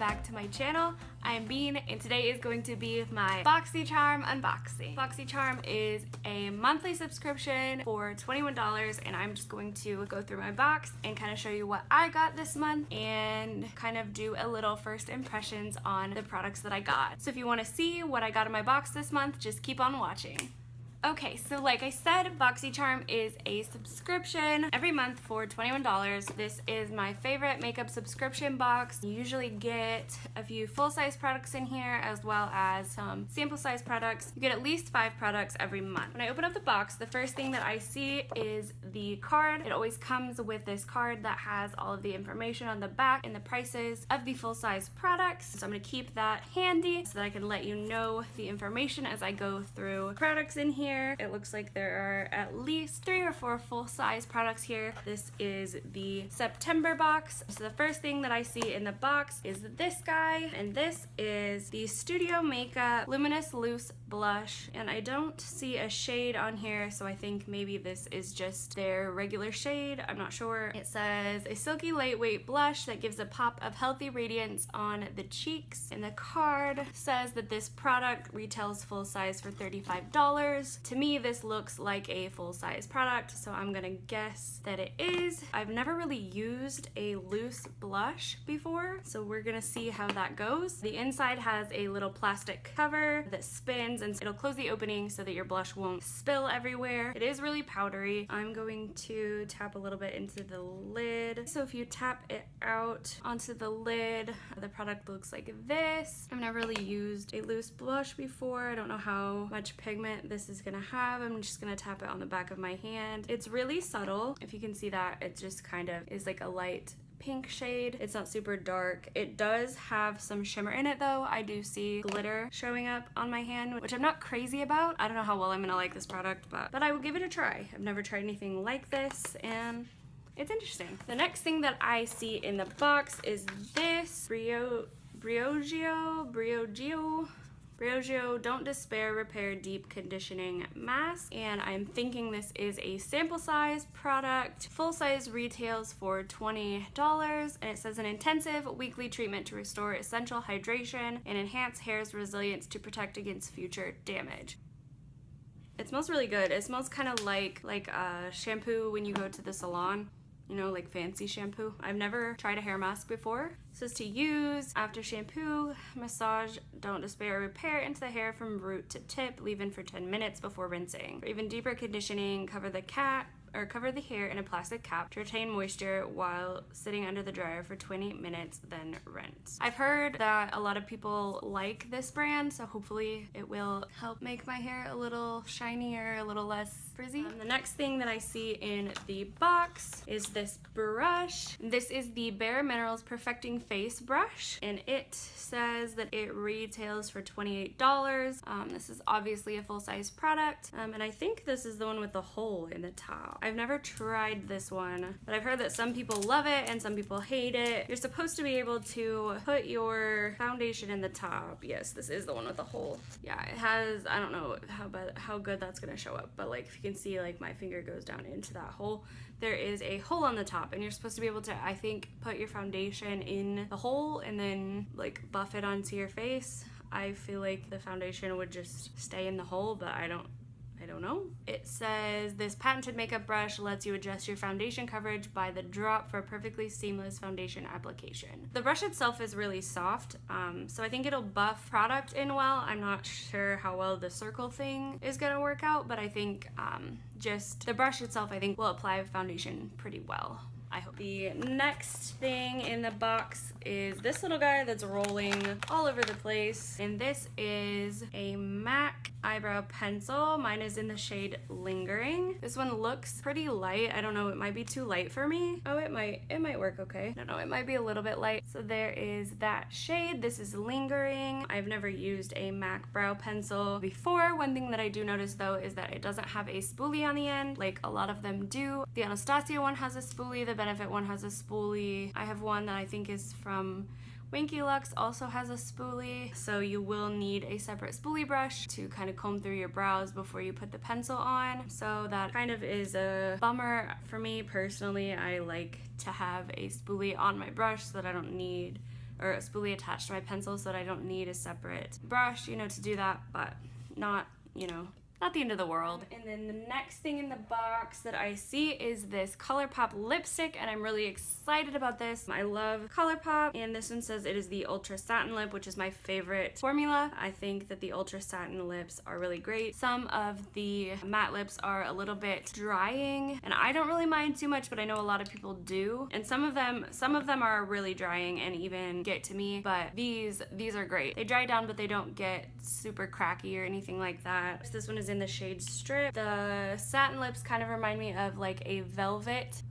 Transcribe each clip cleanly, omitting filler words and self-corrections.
back to my channel. I'm Bean and today is going to be my Boxycharm unboxing. Boxycharm is a monthly subscription for $21 and I'm just going to go through my box and kind of show you what I got this month and kind of do a little first impressions on the products that I got. So if you want to see what I got in my box this month, just keep on watching. Okay, so like I said, Boxycharm is a subscription every month for $21. This is my favorite makeup subscription box. You usually get a few full-size products in here as well as some sample-size products. You get at least 5 products every month. When I open up the box, the first thing that I see is the card. It always comes with this card that has all of the information on the back and the prices of the full-size products. So I'm going to keep that handy so that I can let you know the information as I go through products in here. It looks like there are at least 3 or 4 full-size products here. This is the September box. So the first thing that I see in the box is this guy, and this is the Studio Makeup Luminous Loose Blush, and I don't see a shade on here, so I think maybe this is just their regular shade. I'm not sure. It says a silky lightweight blush that gives a pop of healthy radiance on the cheeks, and the card says that this product retails full size for $35. To me, this looks like a full-size product, so I'm gonna guess that it is. I've never really used a loose blush before, so we're gonna see how that goes. The inside has a little plastic cover that spins and it'll close the opening so that your blush won't spill everywhere. It is really powdery. I'm going to tap a little bit into the lid. So if you tap it out onto the lid, the product looks like this. I've never really used a loose blush before. I don't know how much pigment this is gonna have. I'm just gonna tap it on the back of my hand. It's really subtle. If you can see that, it just kind of is like a light pink shade. It's not super dark. It does have some shimmer in it though. I do see glitter showing up on my hand, which I'm not crazy about. I don't know how well I'm gonna like this product, but I will give it a try. I've never tried anything like this and it's interesting. The next thing that I see in the box is this Briogeo Don't Despair Repair Deep Conditioning Mask, and I'm thinking this is a sample size product. Full size retails for $20, and it says an intensive weekly treatment to restore essential hydration and enhance hair's resilience to protect against future damage. It smells really good. It smells kind of like shampoo when you go to the salon. You know, like fancy shampoo. I've never tried a hair mask before. It says to use after shampoo, massage, don't despair, repair into the hair from root to tip, leave in for 10 minutes before rinsing. For even deeper conditioning, cover the hair in a plastic cap to retain moisture while sitting under the dryer for 20 minutes, then rinse. I've heard that a lot of people like this brand, so hopefully it will help make my hair a little shinier, a little less frizzy. The next thing that I see in the box is this brush. This is the Bare Minerals Perfecting Face Brush, and it says that it retails for $28. This is obviously a full-size product, and I think this is the one with the hole in the top. I've never tried this one, but I've heard that some people love it and some people hate it. You're supposed to be able to put your foundation in the top. Yes, this is the one with the hole. Yeah, it has, I don't know how good that's gonna show up, but like if you can see, like my finger goes down into that hole. There is a hole on the top and you're supposed to be able to, I think, put your foundation in the hole and then like buff it onto your face. I feel like the foundation would just stay in the hole, but I don't know. It says this patented makeup brush lets you adjust your foundation coverage by the drop for a perfectly seamless foundation application. The brush itself is really soft, so I think it'll buff product in well. I'm not sure how well the circle thing is gonna work out, but I think just the brush itself I think will apply foundation pretty well. I hope. The next thing in the box is this little guy that's rolling all over the place, and this is a MAC eyebrow pencil. Mine is in the shade Lingering. This one looks pretty light. I don't know, it might be too light for me. Oh, it might work okay. I don't know, it might be a little bit light. So there is that shade. This is Lingering. I've never used a MAC brow pencil before. One thing that I do notice though is that it doesn't have a spoolie on the end like a lot of them do. The Anastasia one has a spoolie, the Benefit one has a spoolie. I have one that I think is from Winky Lux, also has a spoolie, so you will need a separate spoolie brush to kind of comb through your brows before you put the pencil on. So that kind of is a bummer for me personally. I like to have a spoolie on my brush so that I don't need or a spoolie attached to my pencil so that I don't need a separate brush, you know, to do that, but not, you know, not the end of the world. And then the next thing in the box that I see is this Colourpop lipstick, and I'm really excited about this. I love Colourpop, and this one says it is the Ultra Satin lip, which is my favorite formula. I think that the Ultra Satin lips are really great. Some of the matte lips are a little bit drying, and I don't really mind too much, but I know a lot of people do. And some of them are really drying and even get to me, but these are great. They dry down, but they don't get super cracky or anything like that. This one is in the shade Strip. The satin lips kind of remind me of like a velvet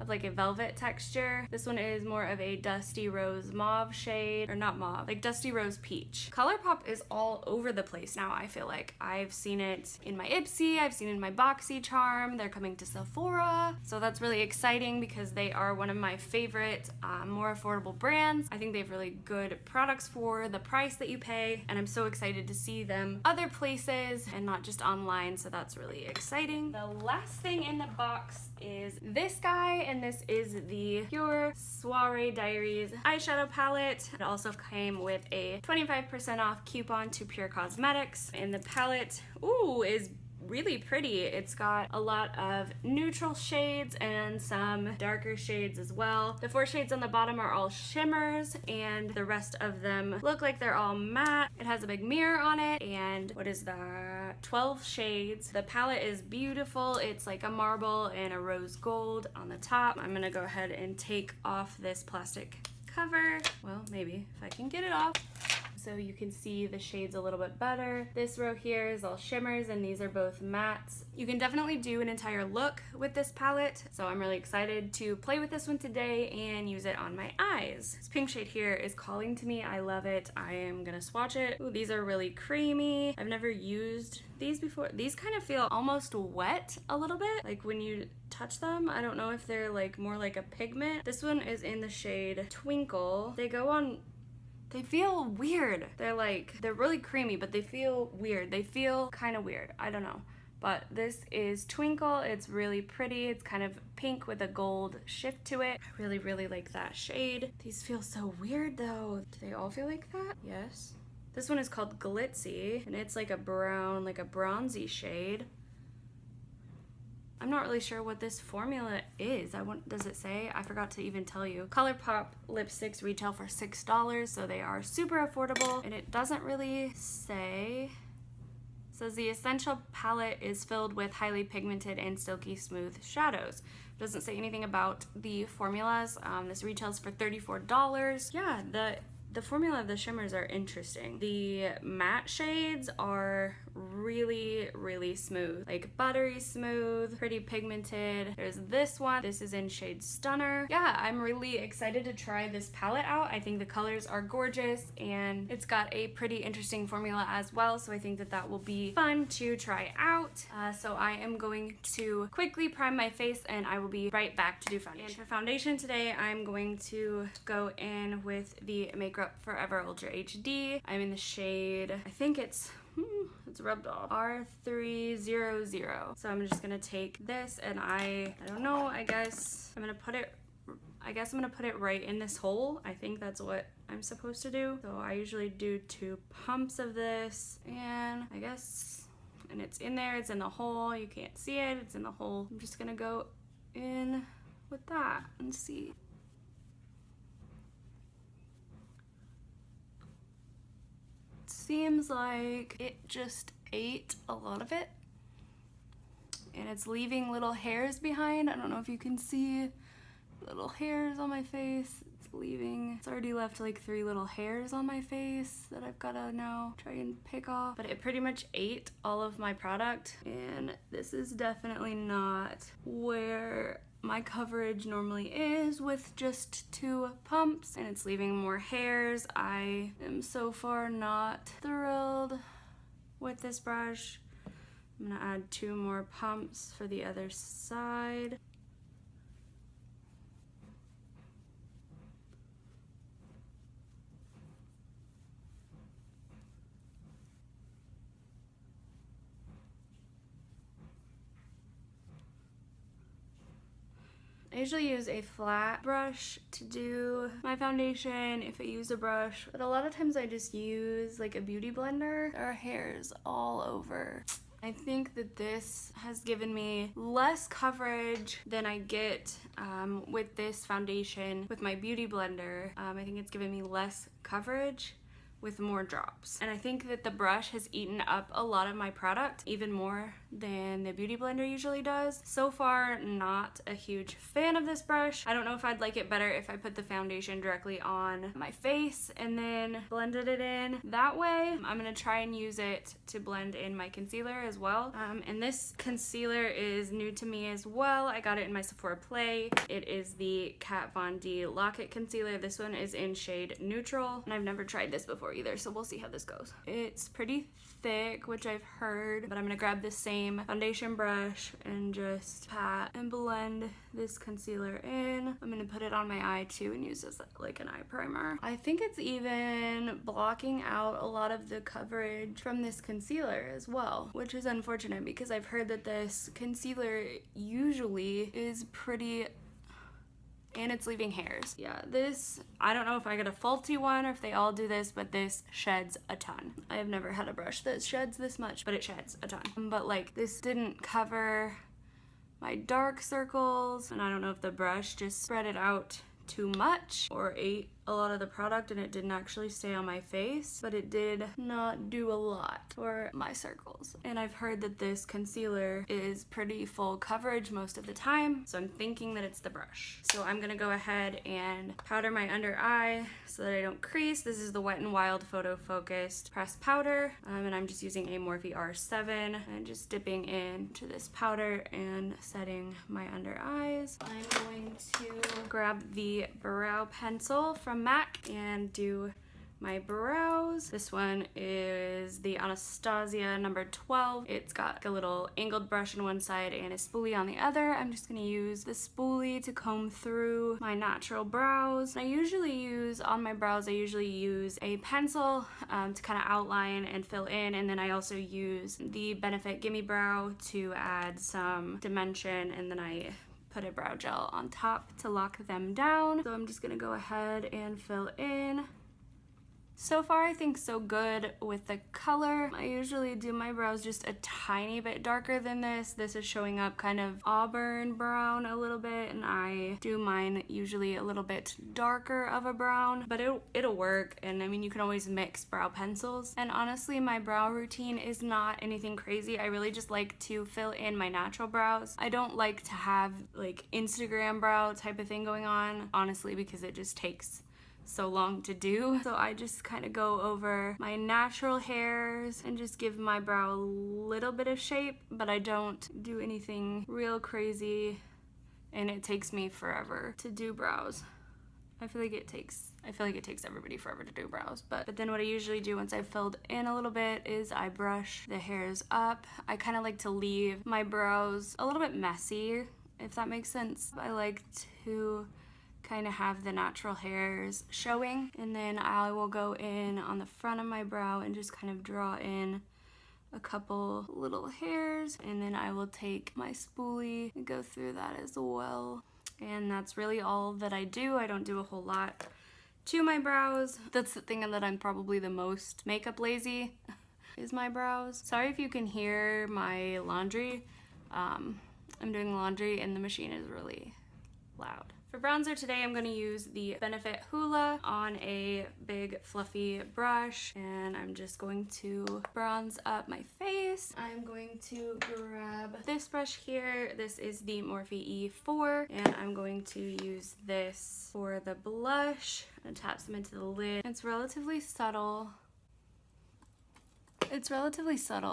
texture. This one is more of a dusty rose mauve shade, or not mauve, like dusty rose peach. Colourpop is all over the place now, I feel like. I've seen it in my Ipsy, I've seen it in my Boxycharm, they're coming to Sephora, so that's really exciting because they are one of my favorite, more affordable brands. I think they have really good products for the price that you pay, and I'm so excited to see them other places and not just online, so that's really exciting. The last thing in the box is this guy, and this is the Pure Soiree Diaries eyeshadow palette. It also came with a 25% off coupon to Pure Cosmetics, and the palette, ooh, is really pretty. It's got a lot of neutral shades and some darker shades as well. The 4 shades on the bottom are all shimmers, and the rest of them look like they're all matte. It has a big mirror on it, and what is that? 12 shades. The palette is beautiful. It's like a marble and a rose gold on the top. I'm gonna go ahead and take off this plastic cover. Well, maybe if I can get it off, so you can see the shades a little bit better. This row here is all shimmers, and these are both mattes. You can definitely do an entire look with this palette, so I'm really excited to play with this one today and use it on my eyes. This pink shade here is calling to me. I love it. I am gonna swatch it. Ooh, these are really creamy. I've never used these before. These kind of feel almost wet a little bit, like when you touch them. I don't know if they're like more like a pigment. This one is in the shade Twinkle. They go on, they feel weird. They're really creamy, but they feel weird. They feel kind of weird. I don't know. But this is Twinkle. It's really pretty. It's kind of pink with a gold shift to it. I really, really like that shade. These feel so weird though. Do they all feel like that? Yes. This one is called Glitzy, and it's like a brown, like a bronzy shade. I'm not really sure what this formula is. Does it say? I forgot to even tell you. Colourpop lipsticks retail for $6, so they are super affordable, and it doesn't really say. It says the essential palette is filled with highly pigmented and silky smooth shadows. It doesn't say anything about the formulas. This retails for $34. Yeah, the formula of the shimmers are interesting. The matte shades are really, really smooth, like buttery smooth, pretty pigmented. There's this one. This is in shade Stunner. Yeah, I'm really excited to try this palette out. I think the colors are gorgeous, and it's got a pretty interesting formula as well, so I think that that will be fun to try out. So I am going to quickly prime my face, and I will be right back to do foundation. And for foundation today, I'm going to go in with the Makeup Forever Ultra HD. I'm in the shade, I think it's rubbed off, R300. So I'm just gonna take this, and I don't know, I guess I'm gonna put it right in this hole. I think that's what I'm supposed to do. So I usually do 2 pumps of this, and I guess, and it's in there, it's in the hole. You can't see it, it's in the hole. I'm just gonna go in with that and see. Seems like it just ate a lot of it, and it's leaving little hairs behind. I don't know if you can see little hairs on my face. It's already left like 3 little hairs on my face that I've gotta now try and pick off. But it pretty much ate all of my product, and this is definitely not where my coverage normally is with just 2 pumps, and it's leaving more hairs. I am so far not thrilled with this brush. I'm gonna add 2 more pumps for the other side. I usually use a flat brush to do my foundation if I use a brush, but a lot of times I just use like a beauty blender. There are hairs all over. I think that this has given me less coverage than I get with this foundation with my beauty blender. I think it's given me less coverage with more drops. And I think that the brush has eaten up a lot of my product, even more than the beauty blender usually does. So far, not a huge fan of this brush. I don't know if I'd like it better if I put the foundation directly on my face and then blended it in that way. I'm gonna try and use it to blend in my concealer as well. And this concealer is new to me as well. I got it in my Sephora Play. It is the Kat Von D Lock-It Concealer. This one is in shade Neutral, and I've never tried this before either, so we'll see how this goes. It's pretty thick, which I've heard, but I'm gonna grab the same foundation brush and just pat and blend this concealer in. I'm gonna put it on my eye too and use this like an eye primer. I think it's even blocking out a lot of the coverage from this concealer as well, which is unfortunate because I've heard that this concealer usually is pretty, and it's leaving hairs. Yeah, this, I don't know if I get a faulty one or if they all do this, but this sheds a ton. I have never had a brush that sheds this much, but it sheds a ton. But like, this didn't cover my dark circles, and I don't know if the brush just spread it out too much or ate a lot of the product and it didn't actually stay on my face, but it did not do a lot for my circles. And I've heard that this concealer is pretty full coverage most of the time, so I'm thinking that it's the brush. So I'm gonna go ahead and powder my under eye so that I don't crease. This is the Wet n Wild Photo Focused pressed powder, and I'm just using a Morphe R7 and just dipping into this powder and setting my under eyes. I'm going to grab the brow pencil from MAC and do my brows. This one is the Anastasia number 12. It's got a little angled brush on one side and a spoolie on the other. I'm just gonna use the spoolie to comb through my natural brows. I usually use, on my brows, I usually use a pencil to kind of outline and fill in, and then I also use the Benefit Gimme Brow to add some dimension, and then I put a brow gel on top to lock them down. So I'm just gonna go ahead and fill in. So far, I think so good with the color. I usually do my brows just a tiny bit darker than this. This is showing up kind of auburn brown a little bit, and I do mine usually a little bit darker of a brown, but it'll work. And I mean, you can always mix brow pencils. And honestly, my brow routine is not anything crazy. I really just like to fill in my natural brows. I don't like to have like Instagram brow type of thing going on, honestly, because it just takes so long to do. So I just kind of go over my natural hairs and just give my brow a little bit of shape, but I don't do anything real crazy, and it takes me forever to do brows. I feel like it takes everybody forever to do brows, but then what I usually do once I've filled in a little bit is I brush the hairs up. I kind of like to leave my brows a little bit messy, if that makes sense. I like to kind of have the natural hairs showing, and then I will go in on the front of my brow and just kind of draw in a couple little hairs, and then I will take my spoolie and go through that as well. And that's really all that I do. I don't do a whole lot to my brows. That's the thing that I'm probably the most makeup lazy is my brows. Sorry if you can hear my laundry. I'm doing laundry and the machine is really loud. For bronzer today, I'm going to use the Benefit Hoola on a big fluffy brush, and I'm just going to bronze up my face. I'm going to grab this brush here. This is the Morphe E4, and I'm going to use this for the blush and tap some into the lid. It's relatively subtle.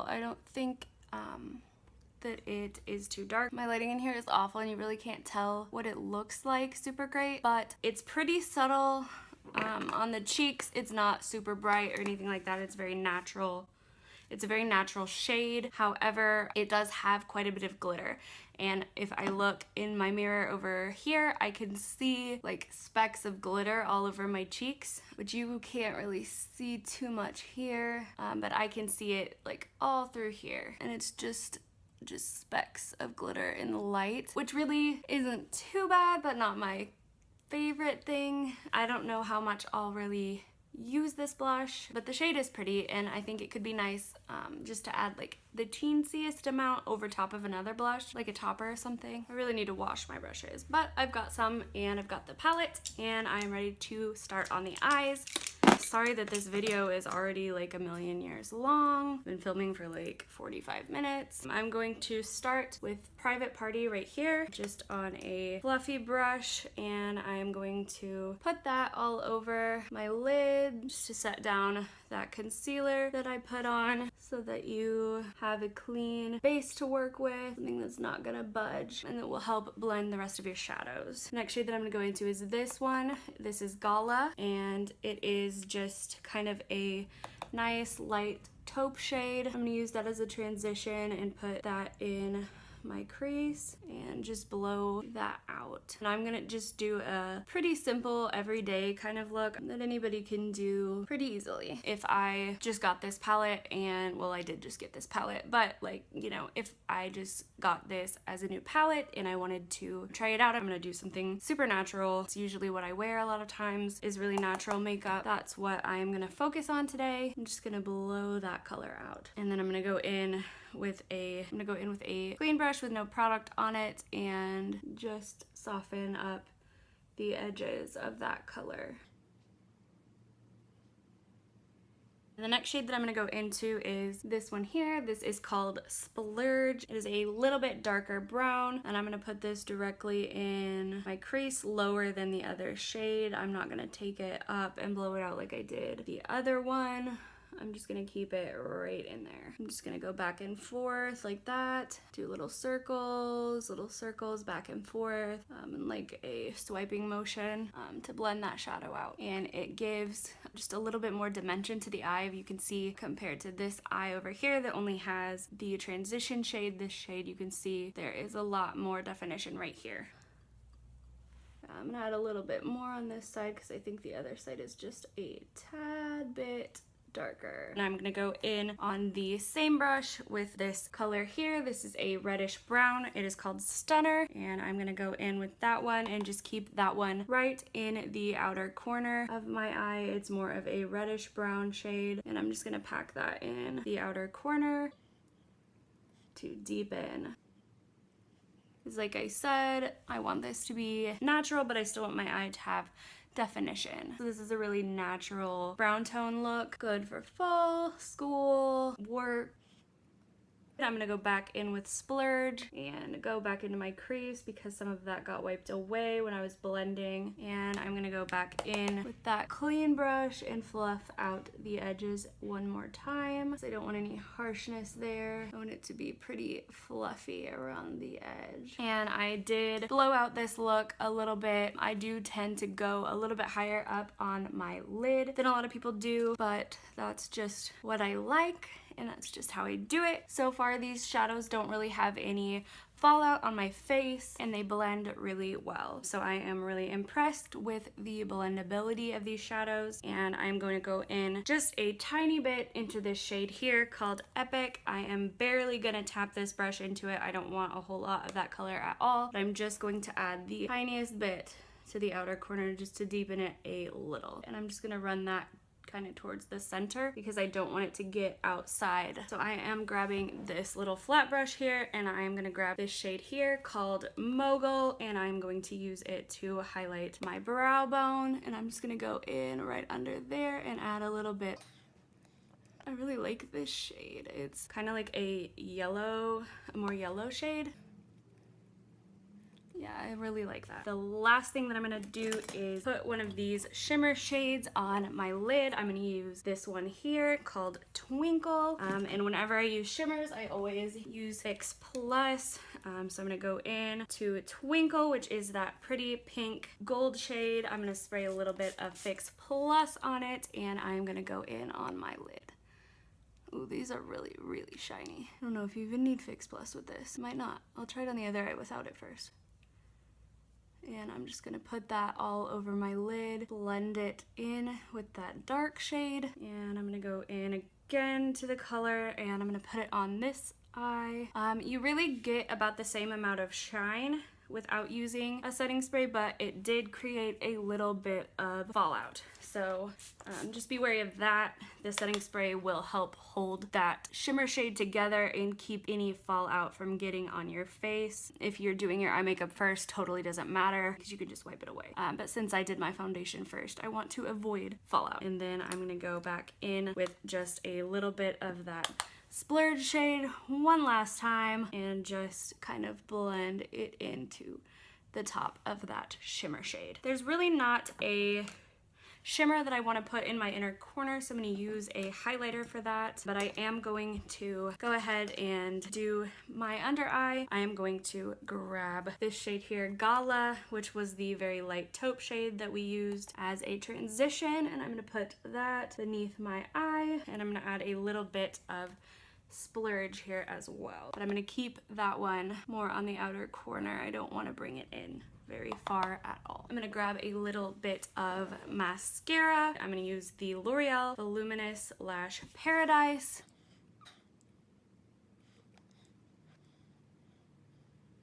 I don't think that it is too dark. My lighting in here is awful and you really can't tell what it looks like super great, but it's pretty subtle. On the cheeks, it's not super bright or anything like that. It's very natural. It's a very natural shade. However, it does have quite a bit of glitter. And if I look in my mirror over here, I can see like specks of glitter all over my cheeks, which you can't really see too much here, but I can see it like all through here. And it's just just specks of glitter in the light, which really isn't too bad, but not my favorite thing. I don't know how much I'll really use this blush, but the shade is pretty, and I think it could be nice just to add like the teensiest amount over top of another blush, like a topper or something. I really need to wash my brushes, but I've got some, and I've got the palette, and I'm ready to start on the eyes. Sorry that this video is already like a million years long. Been filming for like 45 minutes. I'm going to start with Private Party right here, just on a fluffy brush, and I'm going to put that all over my lid just to set down that concealer that I put on so that you have a clean base to work with, something that's not gonna budge, and that will help blend the rest of your shadows. Next shade that I'm gonna go into is this one. This is Gala, and it is just kind of a nice light taupe shade. I'm gonna use that as a transition and put that in my crease and just blow that out. And I'm gonna just do a pretty simple everyday kind of look that anybody can do pretty easily. If I just got this palette, and well, I did just get this palette, but like, you know, if I just got this as a new palette and I wanted to try it out, I'm gonna do something super natural. It's usually what I wear a lot of times, is really natural makeup. That's what I'm gonna focus on today. I'm just gonna blow that color out, and then I'm gonna go in with a clean brush with no product on it and just soften up the edges of that color. And the next shade that I'm going to go into is this one here. This is called Splurge. It is a little bit darker brown, and I'm going to put this directly in my crease lower than the other shade. I'm not going to take it up and blow it out like I did the other one. I'm just gonna keep it right in there. I'm just gonna go back and forth like that, do little circles back and forth, and like a swiping motion to blend that shadow out. And it gives just a little bit more dimension to the eye. You can see compared to this eye over here that only has the transition shade, this shade, you can see there is a lot more definition right here. I'm gonna add a little bit more on this side because I think the other side is just a tad bit darker. And I'm gonna go in on the same brush with this color here. This is a reddish brown. It is called Stunner, and I'm gonna go in with that one and just keep that one right in the outer corner of my eye. It's more of a reddish brown shade, and I'm just gonna pack that in the outer corner to deepen. Because like I said, I want this to be natural, but I still want my eye to have definition. So this is a really natural brown tone look, good for fall, school, work. I'm gonna go back in with Splurge and go back into my crease because some of that got wiped away when I was blending. And I'm gonna go back in with that clean brush and fluff out the edges one more time. So I don't want any harshness there. I want it to be pretty fluffy around the edge. And I did blow out this look a little bit. I do tend to go a little bit higher up on my lid than a lot of people do, but that's just what I like, and that's just how I do it. So far, these shadows don't really have any fallout on my face, and they blend really well. So I am really impressed with the blendability of these shadows, and I'm going to go in just a tiny bit into this shade here called Epic. I am barely gonna tap this brush into it. I don't want a whole lot of that color at all, but I'm just going to add the tiniest bit to the outer corner just to deepen it a little. And I'm just gonna run that kind of towards the center because I don't want it to get outside. So I am grabbing this little flat brush here, and I am going to grab this shade here called Mogul, and I'm going to use it to highlight my brow bone. And I'm just going to go in right under there and add a little bit. I really like this shade. It's kind of like a more yellow shade. Yeah, I really like that. The last thing that I'm gonna do is put one of these shimmer shades on my lid. I'm gonna use this one here called Twinkle. And whenever I use shimmers, I always use Fix Plus. So I'm gonna go in to Twinkle, which is that pretty pink gold shade. I'm gonna spray a little bit of Fix Plus on it, and I'm gonna go in on my lid. Ooh, these are really, really shiny. I don't know if you even need Fix Plus with this. Might not. I'll try it on the other eye without it first. And I'm just gonna put that all over my lid, blend it in with that dark shade, and I'm gonna go in again to the color, and I'm gonna put it on this eye. You really get about the same amount of shine without using a setting spray, but it did create a little bit of fallout. So just be wary of that. The setting spray will help hold that shimmer shade together and keep any fallout from getting on your face. If you're doing your eye makeup first, totally doesn't matter because you can just wipe it away. But since I did my foundation first, I want to avoid fallout. And then I'm gonna go back in with just a little bit of that splurge shade one last time and just kind of blend it into the top of that shimmer shade. There's really not a shimmer that I want to put in my inner corner, so I'm going to use a highlighter for that, but I am going to go ahead and do my under eye. I am going to grab this shade here, Gala, which was the very light taupe shade that we used as a transition, and I'm going to put that beneath my eye, and I'm going to add a little bit of splurge here as well, but I'm going to keep that one more on the outer corner. I don't want to bring it in very far at all. I'm going to grab a little bit of mascara. I'm going to use the L'Oreal Voluminous Lash Paradise.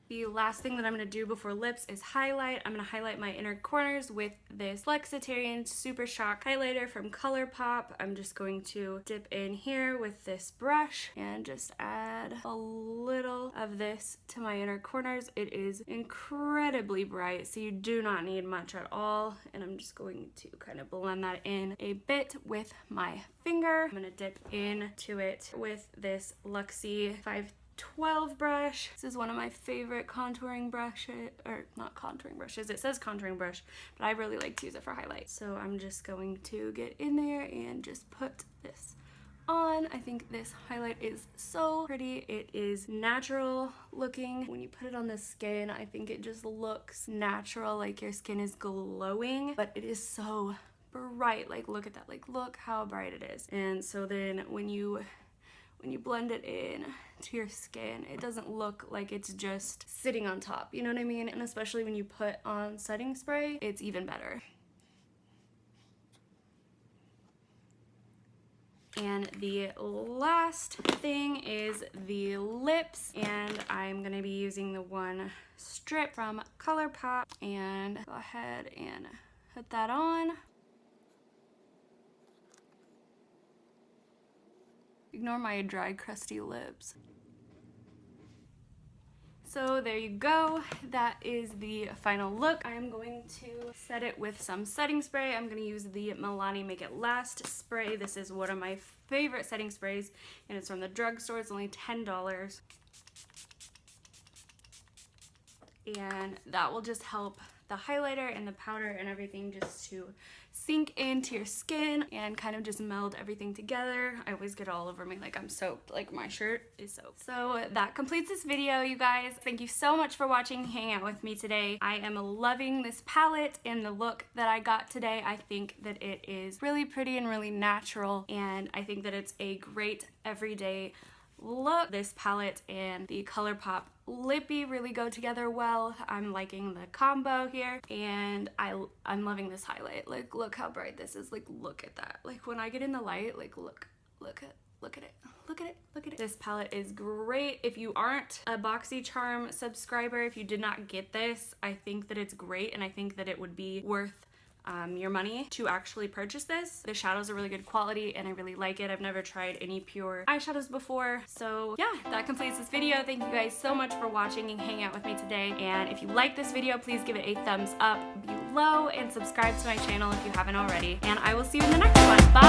The last thing that I'm going to do before lips is highlight. I'm going to highlight my inner corners with this Flexitarian Super Shock highlighter from Colourpop. I'm just going to dip in here with this brush and just add a little of this to my inner corners. It is incredibly bright, so you do not need much at all. And I'm just going to kind of blend that in a bit with my finger. I'm going to dip into it with this Luxie 512 brush. This is one of my favorite contouring brushes, or not contouring brushes, it says contouring brush, but I really like to use it for highlight. So I'm just going to get in there and just put this on. I think this highlight is so pretty. It is natural looking. When you put it on the skin, I think it just looks natural, like your skin is glowing, but it is so bright. Like, look at that, like look how bright it is. And so then when you blend it in to your skin, it doesn't look like it's just sitting on top, you know what I mean? And especially when you put on setting spray, it's even better. And the last thing is the lips, and I'm gonna be using the one strip from Colourpop, and go ahead and put that on. Ignore my dry, crusty lips. So there you go. That is the final look. I am going to set it with some setting spray. I'm going to use the Milani Make It Last spray. This is one of my favorite setting sprays, and it's from the drugstore. It's only $10. And that will just help the highlighter and the powder and everything just to sink into your skin and kind of just meld everything together. I always get all over me like I'm soaked, like my shirt is soaked. So that completes this video, you guys. Thank you so much for watching, hanging out with me today. I am loving this palette and the look that I got today. I think that it is really pretty and really natural, and I think that it's a great everyday look. This palette and the Colourpop lippy really go together well. I'm liking the combo here, and I'm loving this highlight. Like, look how bright this is. Like, look at that. Like, when I get in the light, like look at it. This palette is great. If you aren't a Boxycharm subscriber, if you did not get this, I think that it's great, and I think that it would be worth your money to actually purchase this. The shadows are really good quality and I really like it. I've never tried any pure eyeshadows before. So yeah, that completes this video. Thank you guys so much for watching and hanging out with me today. And if you like this video, please give it a thumbs up below and subscribe to my channel if you haven't already. And I will see you in the next one. Bye!